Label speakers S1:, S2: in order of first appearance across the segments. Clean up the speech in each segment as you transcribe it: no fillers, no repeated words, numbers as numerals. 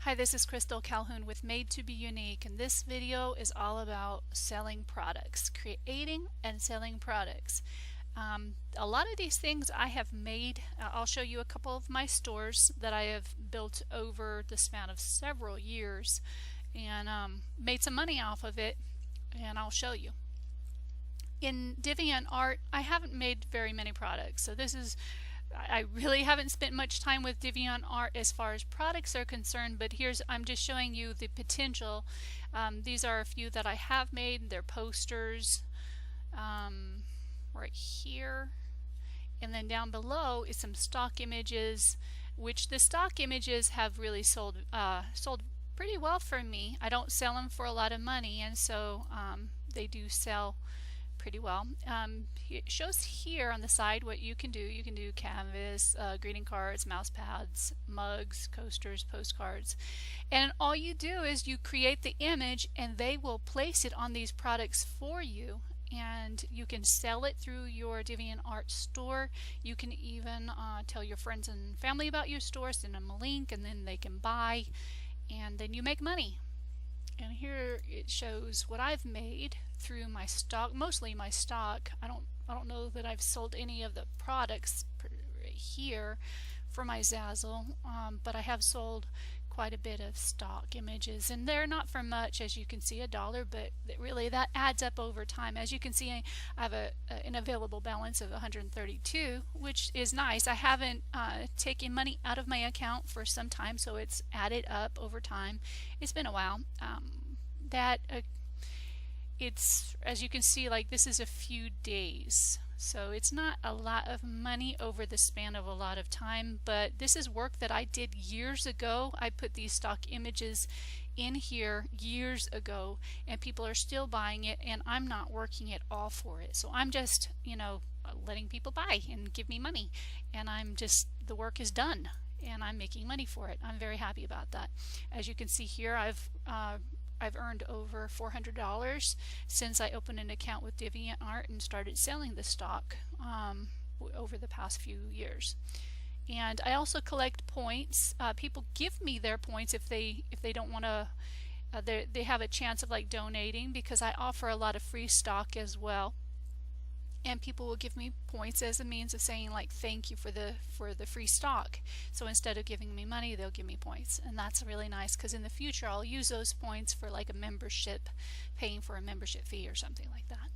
S1: Hi, this is Crystal Calhoun with Made to Be Unique, and this video is all about selling products, creating and selling products. A lot of these things I have made. I'll show you a couple of my stores that I have built over the span of several years and made some money off of it, and I'll show you. In DeviantART, I haven't made very many products, so I really haven't spent much time with DeviantART as far as products are concerned, but I'm just showing you the potential. These are a few that I have made. They're posters right here, and then down below is some stock images, which the stock images have really sold pretty well for me. I don't sell them for a lot of money, and so they do sell pretty well. It shows here on the side what you can do. You can do canvas, greeting cards, mouse pads, mugs, coasters, postcards, and all you do is you create the image and they will place it on these products for you, and you can sell it through your DeviantART store. You can even tell your friends and family about your store, send them a link, and then they can buy, and then you make money. And here it shows what I've made through my stock, mostly my stock. I don't know that I've sold any of the products right here for my Zazzle, but I have sold quite a bit of stock images, and they're not for much, as you can see, $1, but really that adds up over time. As you can see, I have an available balance of 132, which is nice. I haven't taken money out of my account for some time, so it's added up over time. It's been a while. It's, as you can see, like this is a few days, so it's not a lot of money over the span of a lot of time, but this is work that I did years ago. I put these stock images in here years ago, and people are still buying it, and I'm not working at all for it. So I'm just, letting people buy and give me money, and the work is done and I'm making money for it. I'm very happy about that. As you can see here, I've earned over $400 since I opened an account with DeviantART and started selling the stock over the past few years. And I also collect points. People give me their points if they don't want to. They have a chance of like donating, because I offer a lot of free stock as well. And people will give me points as a means of saying like thank you for the free stock. So instead of giving me money, they'll give me points, and that's really nice, because in the future I'll use those points for like a membership, paying for a membership fee or something like that.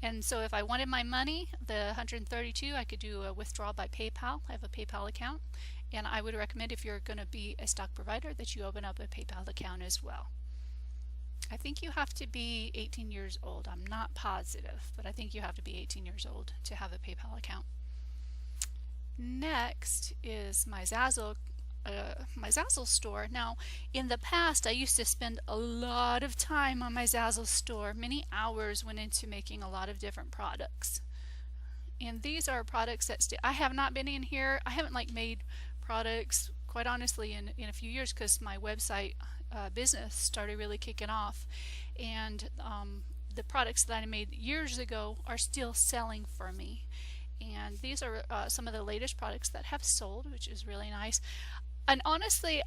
S1: And so if I wanted my money, the 132, I could do a withdrawal by PayPal. I have a PayPal account, and I would recommend, if you're going to be a stock provider, that you open up a PayPal account as well. I think you have to be 18 years old. I'm not positive, but I think you have to be 18 years old to have a PayPal account. Next is my Zazzle store. Now, in the past, I used to spend a lot of time on my Zazzle store. Many hours went into making a lot of different products. And these are products that I have not been in here. I haven't made products, quite honestly, in a few years, because my website business started really kicking off, and the products that I made years ago are still selling for me. And these are some of the latest products that have sold, which is really nice. And honestly,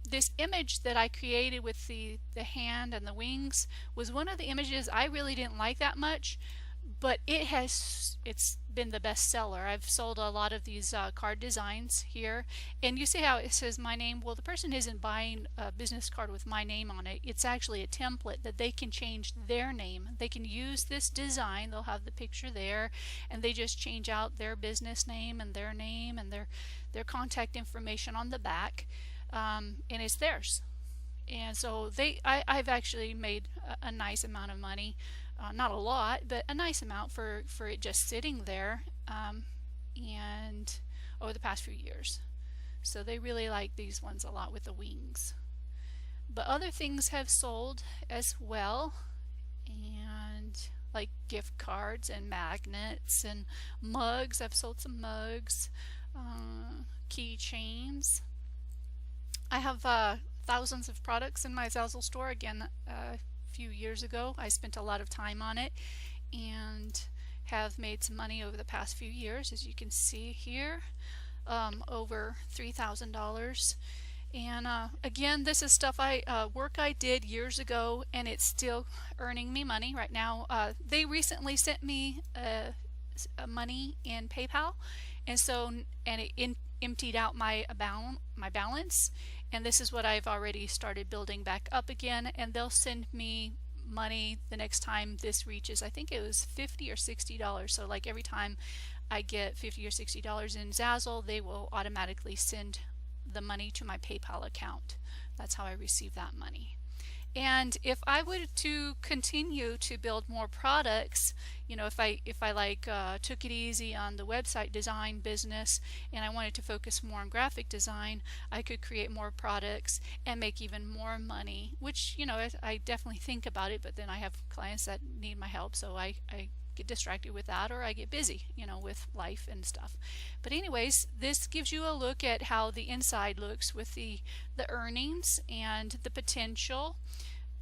S1: this image that I created with the hand and the wings was one of the images I really didn't like that much, but it's been the best seller. I've sold a lot of these card designs here, and you see how it says my name. Well, the person isn't buying a business card with my name on it. It's actually a template that they can change their name. They can use this design. They'll have the picture there, and they just change out their business name and their contact information on the back, and it's theirs. And so I've actually made a nice amount of money. Not a lot, but a nice amount for it just sitting there, and over the past few years. So they really like these ones a lot with the wings. But other things have sold as well, and like gift cards and magnets and mugs. I've sold some mugs, keychains. I have thousands of products in my Zazzle store. Again, few years ago I spent a lot of time on it and have made some money over the past few years, as you can see here, over $3,000, And again, this is stuff work I did years ago, and it's still earning me money right now. They recently sent me money in PayPal, and so it emptied out my balance, and this is what I've already started building back up again. And they'll send me money the next time this reaches, I think it was $50 or $60. So like every time I get $50 or $60 in Zazzle, they will automatically send the money to my PayPal account. That's how I receive that money. And if I were to continue to build more products, you know, if I like took it easy on the website design business and I wanted to focus more on graphic design, I could create more products and make even more money, which, you know, I definitely think about it, but then I have clients that need my help, so I get distracted with that, or I get busy, you know, with life and stuff. But anyways, this gives you a look at how the inside looks with the earnings, and the potential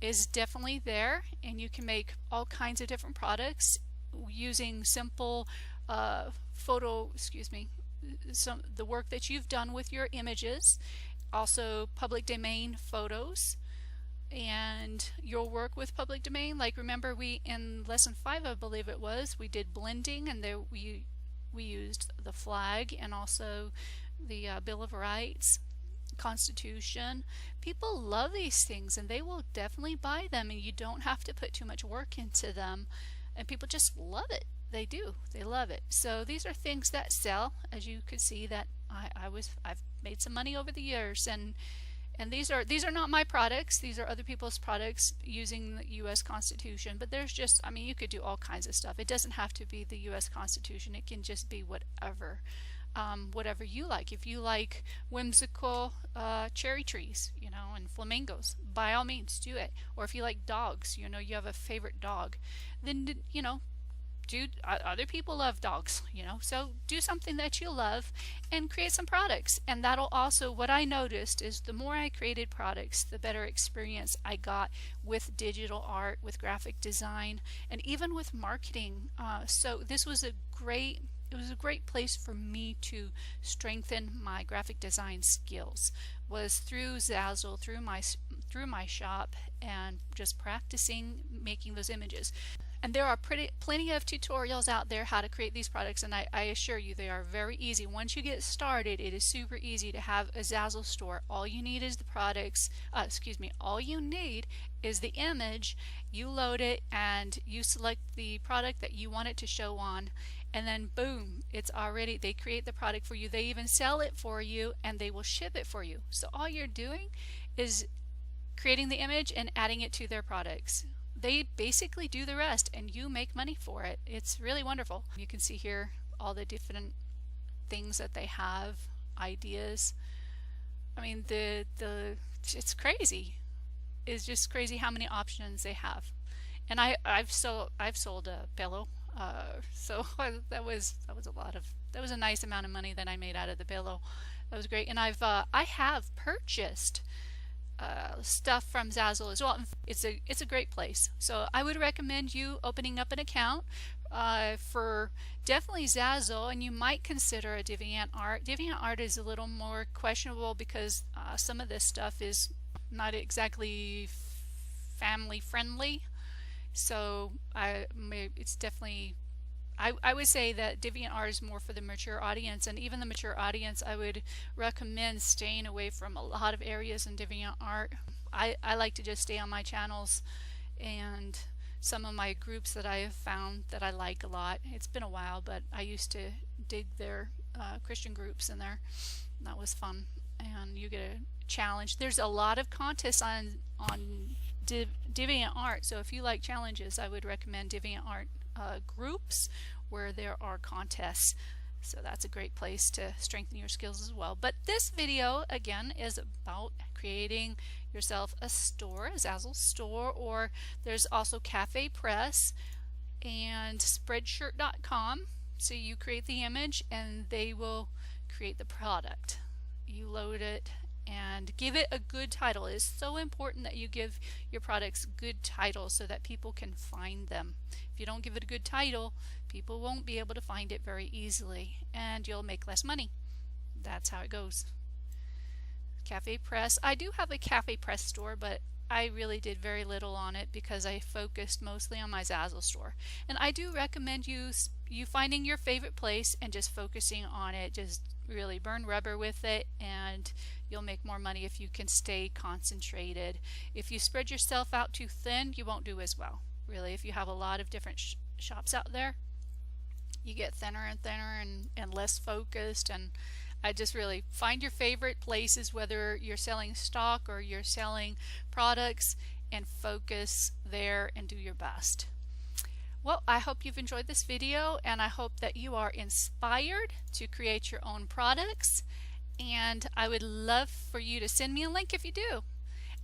S1: is definitely there, and you can make all kinds of different products using simple the work that you've done with your images, also public domain photos, and your work with public domain. Like, remember, we in lesson 5, I believe it was, we did blending, and there we used the flag and also the Bill of Rights, Constitution. People love these things and they will definitely buy them, and you don't have to put too much work into them, and people just love it. They do, they love it. So these are things that sell, as you could see that I've made some money over the years, and these are not my products, these are other people's products using the US Constitution. But there's just, I mean, you could do all kinds of stuff. It doesn't have to be the US Constitution, it can just be whatever. Whatever you like. If you like whimsical cherry trees, you know, and flamingos, by all means do it. Or if you like dogs, you know, you have a favorite dog, then, you know, other people love dogs, you know, so do something that you love and create some products. And that'll also, what I noticed is the more I created products, the better experience I got with digital art, with graphic design, and even with marketing. So this was a great place for me to strengthen my graphic design skills, was through Zazzle, through my shop, and just practicing making those images. And there are plenty of tutorials out there how to create these products, and I assure you they are very easy. Once you get started, it is super easy to have a Zazzle store. All you need is the products, all you need is the image. You load it and you select the product that you want it to show on, and then boom, it's already, they create the product for you. They even sell it for you, and they will ship it for you. So all you're doing is creating the image and adding it to their products. They basically do the rest, and you make money for it. It's really wonderful. You can see here all the different things that they have, ideas. I mean, it's crazy. It's just crazy how many options they have. And I've sold a pillow, so that was a nice amount of money that I made out of the pillow. That was great. And I have purchased stuff from Zazzle as well. It's a great place. So I would recommend you opening up an account for definitely Zazzle, and you might consider a deviantART. deviantART is a little more questionable because some of this stuff is not exactly family friendly. So it's definitely, I would say that DeviantArt is more for the mature audience, and even the mature audience, I would recommend staying away from a lot of areas in DeviantArt. I like to just stay on my channels and some of my groups that I have found that I like a lot. It's been a while, but I used to dig their Christian groups in there. That was fun, and you get a challenge. There's a lot of contests on DeviantArt, so if you like challenges, I would recommend DeviantArt groups where there are contests. So that's a great place to strengthen your skills as well. But this video again is about creating yourself a store, a Zazzle store, or there's also CafePress and Spreadshirt.com. So you create the image and they will create the product. You load it and give it a good title. It is so important that you give your products good titles so that people can find them. If you don't give it a good title, people won't be able to find it very easily, and you'll make less money. That's how it goes. CafePress. I do have a CafePress store, but I really did very little on it because I focused mostly on my Zazzle store. And I do recommend you finding your favorite place and just focusing on it. Just really burn rubber with it, and you'll make more money if you can stay concentrated. If you spread yourself out too thin, you won't do as well. Really, if you have a lot of different shops out there, you get thinner and thinner and less focused. And I just really find your favorite places, whether you're selling stock or you're selling products, and focus there and do your best. Well, I hope you've enjoyed this video, and I hope that you are inspired to create your own products, and I would love for you to send me a link if you do.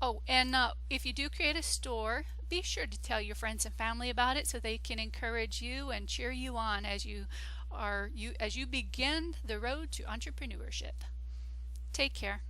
S1: Oh, and if you do create a store, be sure to tell your friends and family about it so they can encourage you and cheer you on as you begin the road to entrepreneurship. Take care.